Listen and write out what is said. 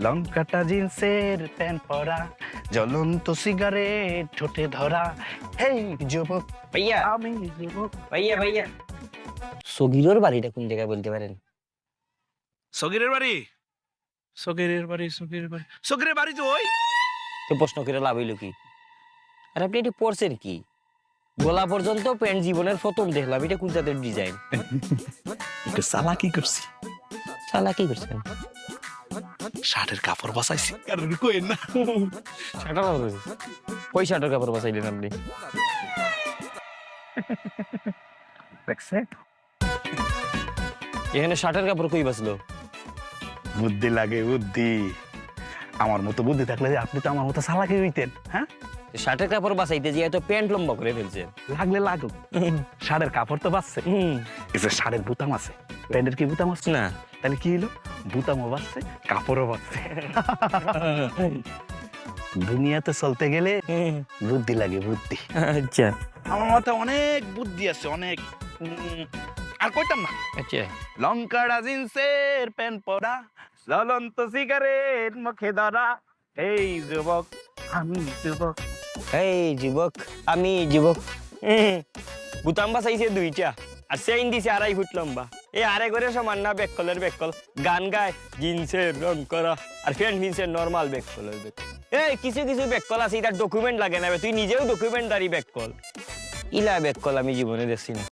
লঙ্কাটা জিন্সের প্যান্ট পরা, জ্বলন্ত সিগারেট ঠোঁটে ধরা। হেই যুবক, ভাইয়া আমি যুবক। ভাইয়া সগিরোর বাড়িটা কোন জায়গায় বলতে পারেন? সগিরের বাড়ি, সগিরের বাড়ি, সগিরের বাড়ি, সগিরের বাড়ি তো ওই। তো প্রশ্ন করে লাভ হইলো কি? আর আপনি এটি পড়ছেন কি? গলা পর্যন্ত প্যান্ট জীবনের প্রথম দেখলাম, এটা কোন জাতের ডিজাইন? একটু চালাকি করছি, শালা কি করছেন? শার্টের কাপড় বাঁচাইছি। আর কইেন না, শাটার কাপড়, কই শাটার কাপড় বাঁচাইলেন আপনি? দেখছে? এখানে শাটার কাপড় কই বাঁচলো? বুদ্ধি লাগে, বুদ্ধি। আমার মতো বুদ্ধি থাকলে যে আপনি তো আমার মতো চালাকি হইতেন। হ্যাঁ, শার্টের কাপড় বাঁচাইতে যে এত প্যান্ট লম্বা করে ফেলছে। লাগলে লাগুক, শাড়ের কাপড় তো বাঁচছে। এই যে শাড়ের বুতাম আছে, প্যান্টের কি বুতাম আছে না, তাহলে কি হলো? বুতামও বাঁচছে, কাপড়ও বাঁচছে। দুনিয়াতে চলতে গেলে বুদ্ধি লাগে, বুদ্ধি। আচ্ছা আমার মাথায় অনেক বুদ্ধি আছে, অনেক। আর কইতাম না। আচ্ছা, লঙ্কাড়া জিন্সের প্যান্ট পরা, জ্বলন্ত সিগারেট মুখে ধরা। এই যুবক, আমি যুবক। এই যুবক, আমি যুবক। বুতাম বাঁচাইছে দুইটা, আর চেইন দিছে 2.5 ফুট লম্বা। এই আরে করে সমান না বেককলের বেককল। গান গায় জিন্সের রং করা, আর প্যান্ট জিন্সের নর্মাল বেককলের বেককল। এই কিছু কিছু বেককল আছে, এটার ডকুমেন্ট লাগে না। তুই নিজেও ডকুমেন্টারি বেককল। ইলা বেককল আমি জীবনে দেখছি না।